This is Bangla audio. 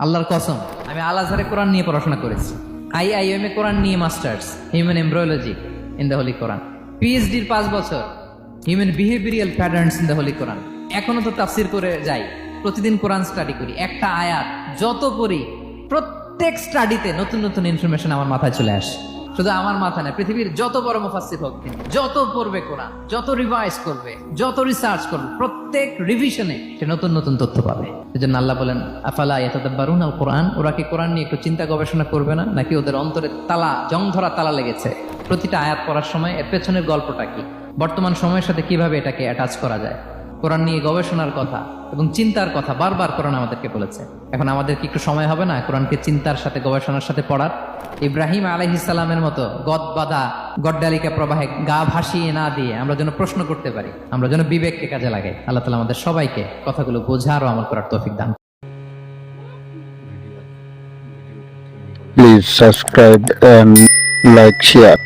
আল্লাহর কসম, আমি আল আজহারে কোরআন নিয়ে পড়াশোনা করেছি। আইআইএম এ কোরআন নিয়ে masters, human embryology in the Holy Quran. পিএইচডির 5 বছর, human behavioural patterns in the Holy Quran. এখনো তো তাফসির করে যাই, প্রতিদিন কোরআন স্টাডি করি। একটা আয়াত যত পড়ি, প্রত্যেক স্টাডিতে নতুন নতুন ইনফরমেশন আমার মাথায় চলে আসে। শুধু আমার মাথা না, পৃথিবীর যত বড় মুফাসসির হোক, যত পড়বে কোরআন, যত রিভাইজ করবে, যত রিসার্চ করবে, প্রত্যেক রিভিশনে সে নতুন নতুন তথ্য পাবে। এজন্য আল্লাহ বলেন, আফালা ইয়াতাদাব্বারুনাল কোরআন, ওরা কি কোরআন নিয়ে একটু চিন্তা গবেষণা করবে না? নাকি ওদের অন্তরে তালা, জং ধরা তালা লেগেছে? প্রতিটা আয়াত পড়ার সময় এর পেছনের গল্পটা কি, বর্তমান সময়ের সাথে কিভাবে এটাকে অ্যাটাচ করা যায়, কোরআন নিয়ে গবেষণার কথা এবং চিন্তার কথা বারবার কোরআন আমাদেরকে বলেছে। এখন আমাদের কি একটু সময় হবে না কোরআনকে চিন্তার সাথে, গবেষণার সাথে পড়ার? ইব্রাহিম আলাইহিস সালামের মতো গদ বাঁধা গড্ডালিকা প্রবাহে গা ভাসিয়ে না দিয়ে আমরা যেন প্রশ্ন করতে পারি, আমরা যেন বিবেককে কাজে লাগাই। আল্লাহ তাআলা আমাদের সবাইকে কথাগুলো বোঝার ও আমল করার তৌফিক দান। Please subscribe and like, share.